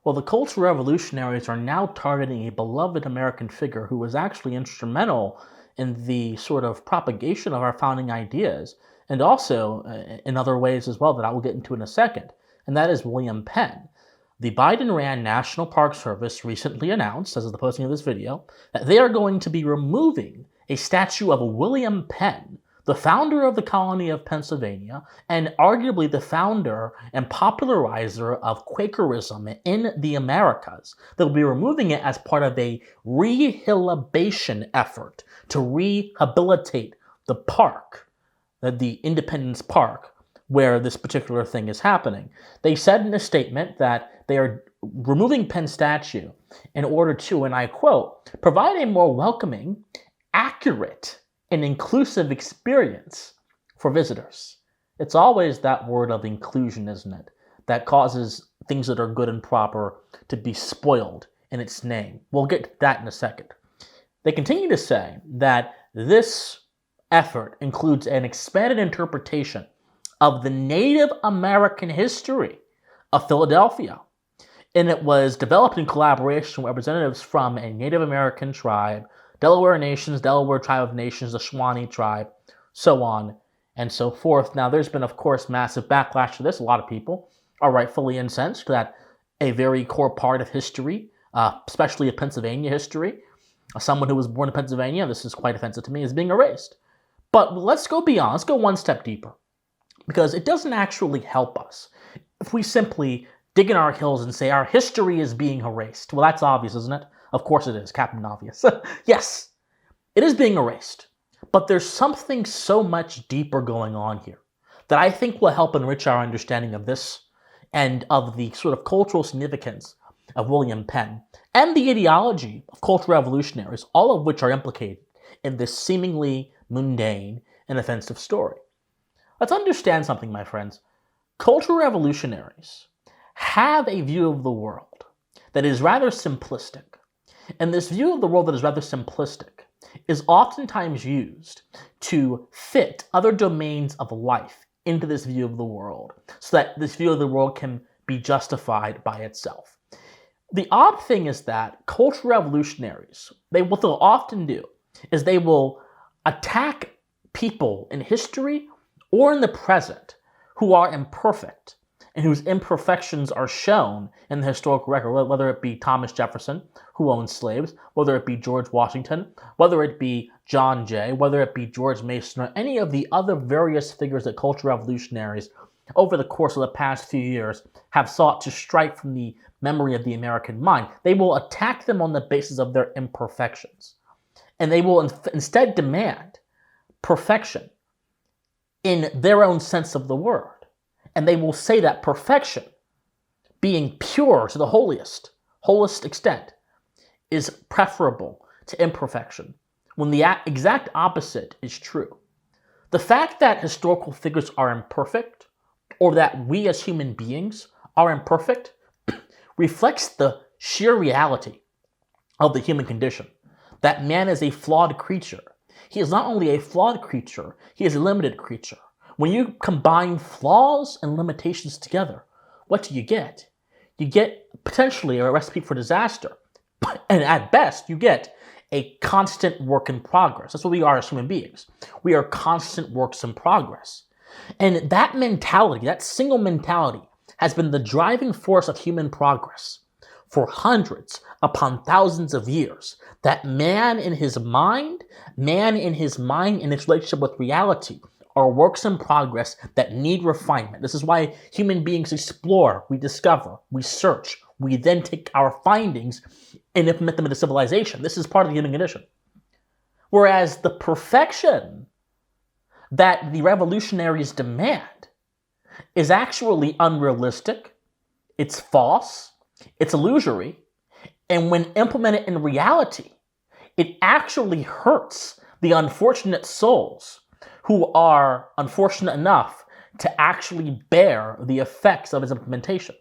Well, the cultural revolutionaries are now targeting a beloved American figure who was actually instrumental in the sort of propagation of our founding ideas, and also in other ways as well that I will get into in a second, and that is William Penn. The Biden-ran National Park Service recently announced, as of the posting of this video, that they are going to be removing a statue of William Penn, the founder of the colony of Pennsylvania, and arguably the founder and popularizer of Quakerism in the Americas. They'll be removing it as part of a rehabilitation effort to rehabilitate the park, the Independence Park, where this particular thing is happening. They said in a statement that they are removing Penn's statue in order to, and I quote, provide a more welcoming, accurate, and inclusive experience for visitors. It's always that word of inclusion, isn't it? That causes things that are good and proper to be spoiled in its name. We'll get to that in a second. They continue to say that this effort includes an expanded interpretation of the Native American history of Philadelphia. And it was developed in collaboration with representatives from a Native American tribe, Delaware Nations, Delaware Tribe of Nations, the Shawnee tribe, so on and so forth. Now, there's been, of course, massive backlash to this. A lot of people are rightfully incensed that a very core part of history, especially of Pennsylvania history, someone who was born in Pennsylvania, this is quite offensive to me, is being erased. But let's go beyond. Let's go one step deeper, because it doesn't actually help us if we simply dig in our heels and say our history is being erased. Well, that's obvious, isn't it? Of course it is, Captain Obvious. Yes, it is being erased. But there's something so much deeper going on here that I think will help enrich our understanding of this and of the sort of cultural significance of William Penn and the ideology of cultural revolutionaries, all of which are implicated in this seemingly mundane and offensive story. Let's understand something, my friends. Cultural revolutionaries have a view of the world that is rather simplistic. And this view of the world that is rather simplistic is oftentimes used to fit other domains of life into this view of the world, so that this view of the world can be justified by itself. The odd thing is that cultural revolutionaries, what they'll often do is they will attack people in history or in the present who are imperfect and whose imperfections are shown in the historical record, whether it be Thomas Jefferson, who owned slaves, whether it be George Washington, whether it be John Jay, whether it be George Mason, or any of the other various figures that cultural revolutionaries over the course of the past few years have sought to strike from the memory of the American mind. They will attack them on the basis of their imperfections. And they will instead demand perfection in their own sense of the word. And they will say that perfection, being pure to the holiest extent, is preferable to imperfection, when the exact opposite is true. The fact that historical figures are imperfect, or that we as human beings are imperfect, reflects the sheer reality of the human condition, that man is a flawed creature. He is not only a flawed creature, he is a limited creature. When you combine flaws and limitations together, what do you get? You get potentially a recipe for disaster. And at best, you get a constant work in progress. That's what we are as human beings. We are constant works in progress. And that mentality, that single mentality, has been the driving force of human progress for hundreds upon thousands of years. That man in his mind in its relationship with reality, are works in progress that need refinement. This is why human beings explore, we discover, we search, we then take our findings and implement them into civilization. This is part of the human condition. Whereas the perfection that the revolutionaries demand is actually unrealistic, it's false, it's illusory, and when implemented in reality, it actually hurts the unfortunate souls who are unfortunate enough to actually bear the effects of its implementation.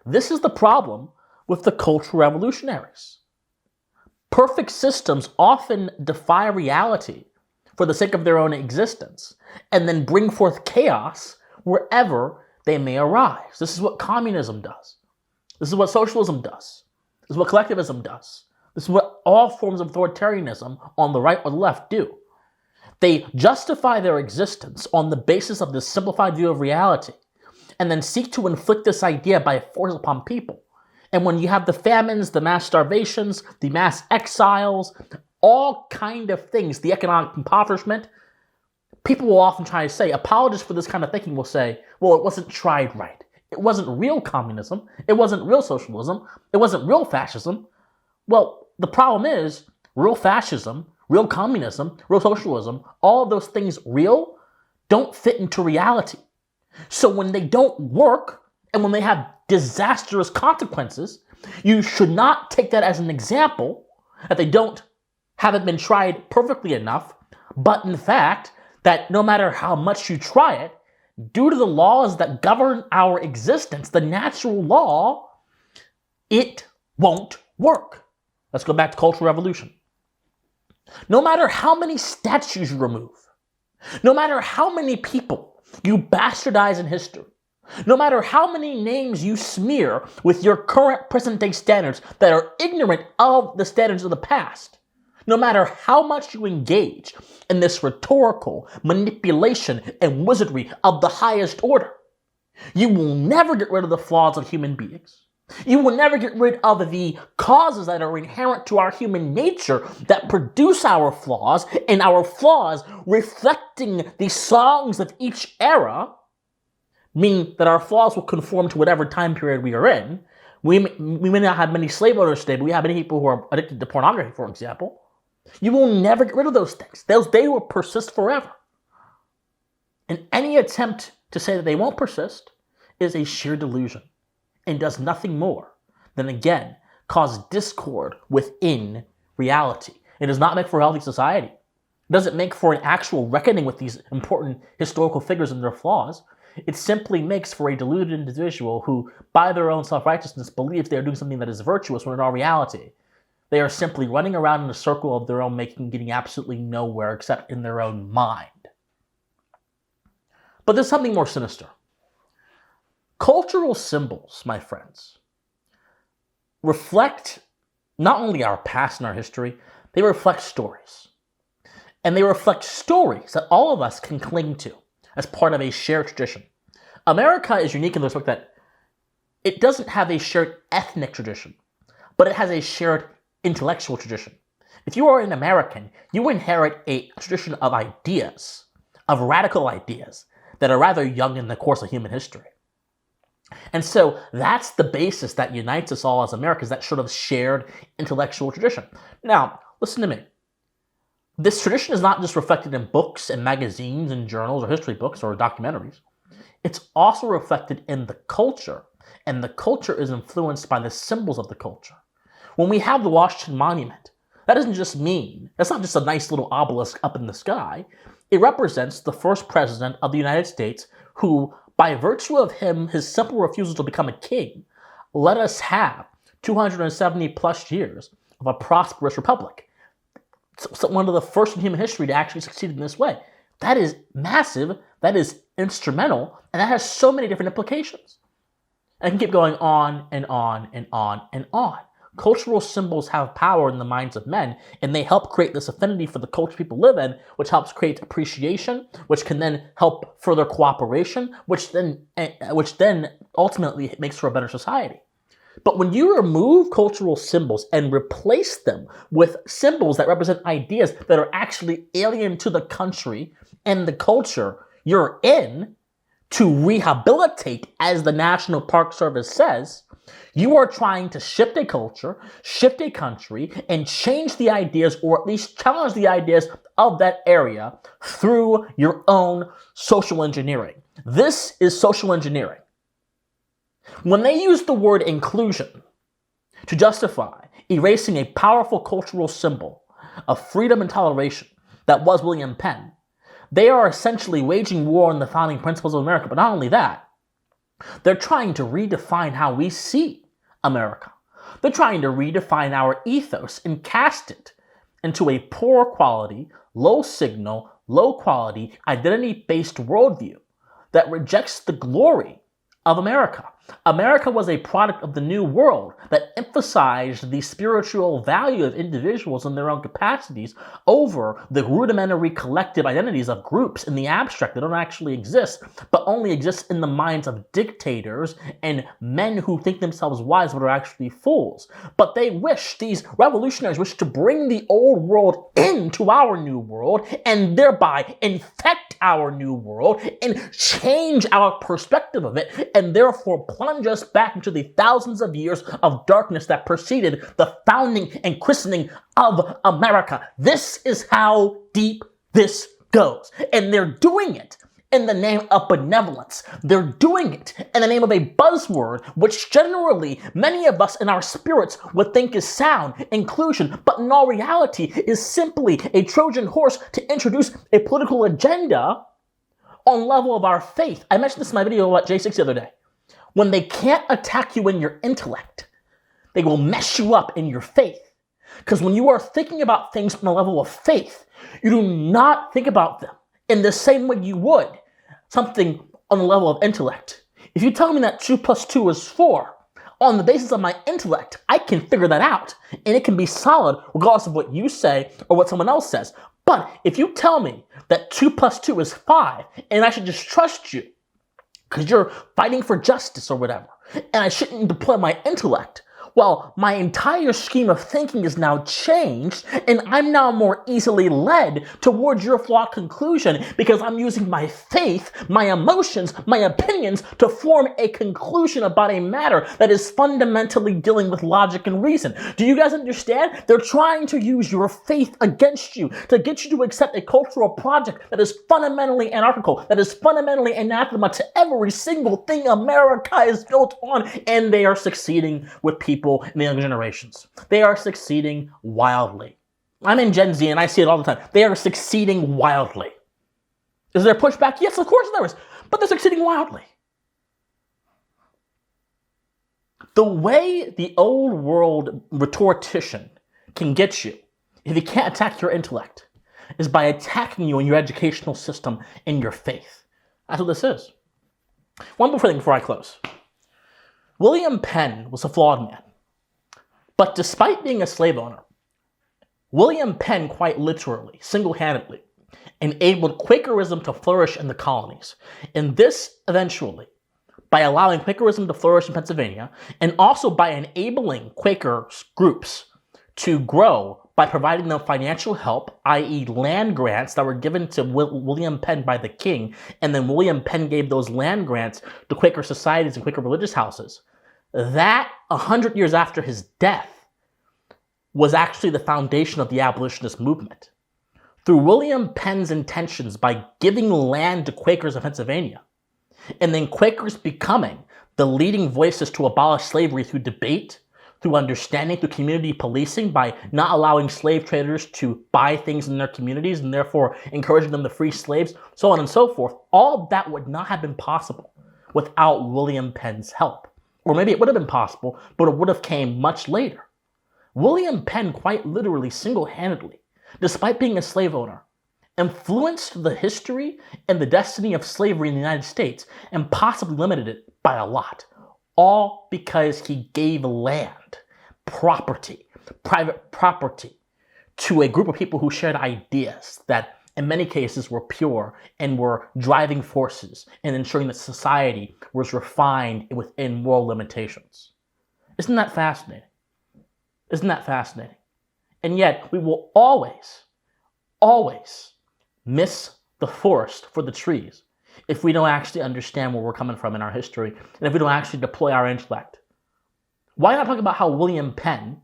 This is the problem with the cultural revolutionaries. Perfect systems often defy reality for the sake of their own existence, and then bring forth chaos wherever they may arise. This is what communism does. This is what socialism does. This is what collectivism does. This is what all forms of authoritarianism on the right or the left do. They justify their existence on the basis of this simplified view of reality and then seek to inflict this idea by force upon people. And when you have the famines, the mass starvations, the mass exiles, all kind of things, the economic impoverishment, people will often try to say, apologists for this kind of thinking will say, well, it wasn't tried right. It wasn't real communism. It wasn't real socialism. It wasn't real fascism. Well, the problem is, real fascism, real communism, real socialism, all of those things real don't fit into reality. So when they don't work, and when they have disastrous consequences, you should not take that as an example that they haven't been tried perfectly enough, but in fact, that no matter how much you try it, due to the laws that govern our existence, the natural law, it won't work. Let's go back to Cultural Revolution. No matter how many statues you remove, no matter how many people you bastardize in history, no matter how many names you smear with your current present-day standards that are ignorant of the standards of the past, no matter how much you engage in this rhetorical manipulation and wizardry of the highest order, you will never get rid of the flaws of human beings. You will never get rid of the causes that are inherent to our human nature that produce our flaws, and our flaws reflecting the songs of each era, meaning that our flaws will conform to whatever time period we are in. We may not have many slave owners today, but we have many people who are addicted to pornography, for example. You will never get rid of those things. They will persist forever. And any attempt to say that they won't persist is a sheer delusion and does nothing more than, again, cause discord within reality. It does not make for a healthy society. It doesn't make for an actual reckoning with these important historical figures and their flaws. It simply makes for a deluded individual who, by their own self-righteousness, believes they are doing something that is virtuous when in all reality, they are simply running around in a circle of their own making, getting absolutely nowhere except in their own mind. But there's something more sinister. Cultural symbols, my friends, reflect not only our past and our history, they reflect stories. And they reflect stories that all of us can cling to as part of a shared tradition. America is unique in the respect that it doesn't have a shared ethnic tradition, but it has a shared intellectual tradition. If you are an American, you inherit a tradition of ideas, of radical ideas, that are rather young in the course of human history. And so that's the basis that unites us all as Americans, that sort of shared intellectual tradition. Now, listen to me. This tradition is not just reflected in books and magazines and journals or history books or documentaries. It's also reflected in the culture, and the culture is influenced by the symbols of the culture. When we have the Washington Monument, that doesn't just mean, that's not just a nice little obelisk up in the sky. It represents the first president of the United States who, by virtue of his simple refusal to become a king, let us have 270 plus years of a prosperous republic. It's one of the first in human history to actually succeed in this way. That is massive, that is instrumental, and that has so many different implications. And I can keep going on and on and on and on. Cultural symbols have power in the minds of men, and they help create this affinity for the culture people live in, which helps create appreciation, which can then help further cooperation, which then ultimately makes for a better society. But when you remove cultural symbols and replace them with symbols that represent ideas that are actually alien to the country and the culture you're in, to rehabilitate, as the National Park Service says, you are trying to shift a culture, shift a country, and change the ideas, or at least challenge the ideas of that area through your own social engineering. This is social engineering. When they use the word inclusion to justify erasing a powerful cultural symbol of freedom and toleration that was William Penn, they are essentially waging war on the founding principles of America. But not only that, they're trying to redefine how we see America. They're trying to redefine our ethos and cast it into a poor quality, low signal, low quality, identity-based worldview that rejects the glory of America. America was a product of the New World that emphasized the spiritual value of individuals and their own capacities over the rudimentary collective identities of groups in the abstract that don't actually exist, but only exist in the minds of dictators and men who think themselves wise but are actually fools. But these revolutionaries wish to bring the old world into our new world and thereby infect our new world and change our perspective of it, and therefore plunge us back into the thousands of years of darkness that preceded the founding and christening of America. This is how deep this goes. And they're doing it in the name of benevolence. They're doing it in the name of a buzzword, which generally many of us in our spirits would think is sound, inclusion, but in all reality is simply a Trojan horse to introduce a political agenda on level of our faith. I mentioned this in my video about J6 the other day. When they can't attack you in your intellect, they will mess you up in your faith. Because when you are thinking about things on the level of faith, you do not think about them in the same way you would something on the level of intellect. If you tell me that 2 plus 2 is 4, on the basis of my intellect, I can figure that out. And it can be solid regardless of what you say or what someone else says. But if you tell me that 2 plus 2 is 5, and I should just trust you because you're fighting for justice or whatever, and I shouldn't deploy my intellect, well, my entire scheme of thinking is now changed, and I'm now more easily led towards your flawed conclusion because I'm using my faith, my emotions, my opinions to form a conclusion about a matter that is fundamentally dealing with logic and reason. Do you guys understand? They're trying to use your faith against you to get you to accept a cultural project that is fundamentally anarchical, that is fundamentally anathema to every single thing America is built on, and they are succeeding with people in the younger generations. They are succeeding wildly. I'm in Gen Z and I see it all the time. They are succeeding wildly. Is there pushback? Yes, of course there is. But they're succeeding wildly. The way the old world rhetorician can get you, if he can't attack your intellect, is by attacking you in your educational system and your faith. That's what this is. One more thing before I close. William Penn was a flawed man. But despite being a slave owner, William Penn quite literally, single-handedly, enabled Quakerism to flourish in the colonies. And this eventually, by allowing Quakerism to flourish in Pennsylvania, and also by enabling Quaker groups to grow by providing them financial help, i.e. land grants that were given to William Penn by the king, and then William Penn gave those land grants to Quaker societies and Quaker religious houses. That, 100 years after his death, was actually the foundation of the abolitionist movement. Through William Penn's intentions by giving land to Quakers in Pennsylvania, and then Quakers becoming the leading voices to abolish slavery through debate, through understanding, through community policing, by not allowing slave traders to buy things in their communities and therefore encouraging them to free slaves, so on and so forth, all of that would not have been possible without William Penn's help. Or maybe it would have been possible, but it would have came much later. William Penn quite literally single-handedly, despite being a slave owner, influenced the history and the destiny of slavery in the United States and possibly limited it by a lot. All because he gave land, property, private property, to a group of people who shared ideas that in many cases were pure and were driving forces in ensuring that society was refined within moral limitations. Isn't that fascinating? Isn't that fascinating? And yet we will always, always miss the forest for the trees if we don't actually understand where we're coming from in our history and if we don't actually deploy our intellect. Why not talk about how William Penn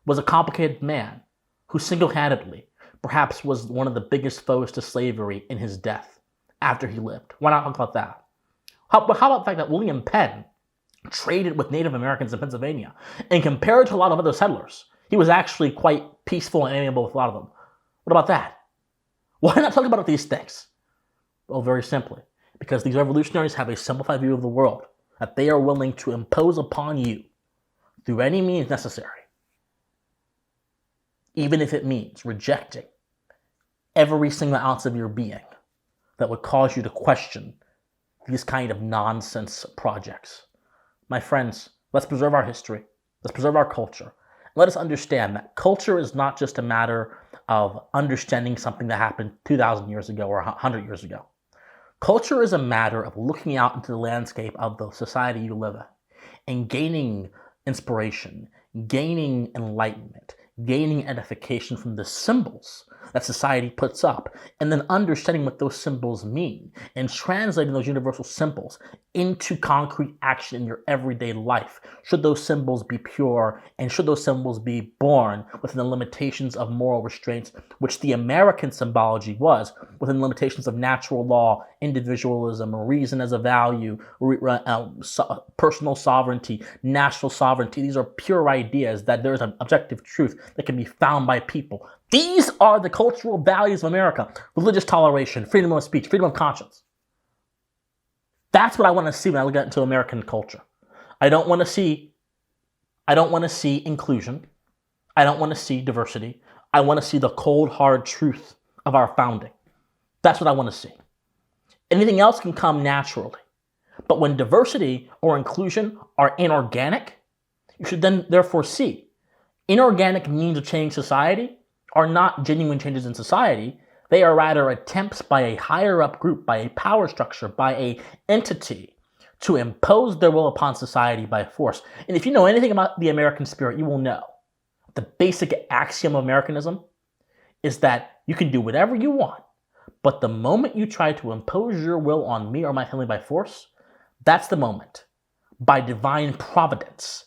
was a complicated man who single-handedly perhaps was one of the biggest foes to slavery in his death after he lived? Why not talk about that? How about the fact that William Penn traded with Native Americans in Pennsylvania, and compared to a lot of other settlers, he was actually quite peaceful and amiable with a lot of them? What about that? Why not talk about these things? Well, very simply, because these revolutionaries have a simplified view of the world that they are willing to impose upon you through any means necessary, even if it means rejecting every single ounce of your being that would cause you to question these kind of nonsense projects. My friends, let's preserve our history. Let's preserve our culture. Let us understand that culture is not just a matter of understanding something that happened 2,000 years ago or 100 years ago. Culture is a matter of looking out into the landscape of the society you live in and gaining inspiration, gaining enlightenment, gaining edification from the symbols that society puts up, and then understanding what those symbols mean and translating those universal symbols into concrete action in your everyday life. Should those symbols be pure, and should those symbols be born within the limitations of moral restraints, which the American symbology was, within the limitations of natural law, individualism, reason as a value, personal sovereignty, national sovereignty. These are pure ideas that there is an objective truth that can be found by people. These are the cultural values of America. Religious toleration, freedom of speech, freedom of conscience. That's what I want to see when I look into American culture. I don't want to see inclusion. I don't want to see diversity. I want to see the cold, hard truth of our founding. That's what I want to see. Anything else can come naturally. But when diversity or inclusion are inorganic, you should then therefore see inorganic means of changing society are not genuine changes in society. They are rather attempts by a higher up group, by a power structure, by a entity to impose their will upon society by force. And if you know anything about the American spirit, you will know the basic axiom of Americanism is that you can do whatever you want, but the moment you try to impose your will on me or my family by force, that's the moment, by divine providence,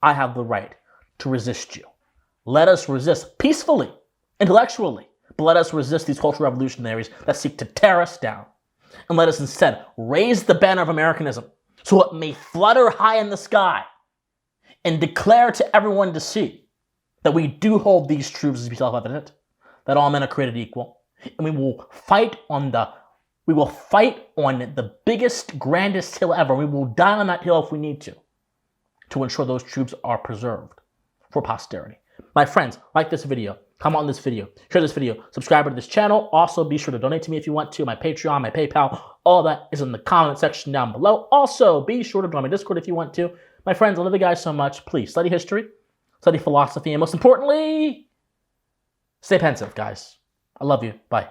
I have the right to resist you. Let us resist peacefully, intellectually, but let us resist these cultural revolutionaries that seek to tear us down. And let us instead raise the banner of Americanism so it may flutter high in the sky and declare to everyone to see that we do hold these truths as self-evident, that all men are created equal, and we will fight on the biggest, grandest hill ever. We will die on that hill if we need to ensure those truths are preserved for posterity. My friends, like this video, comment on this video, share this video, subscribe to this channel. Also, be sure to donate to me if you want to. My Patreon, my PayPal, all that is in the comment section down below. Also, be sure to join my Discord if you want to. My friends, I love you guys so much. Please study history, study philosophy, and most importantly, stay pensive, guys. I love you. Bye.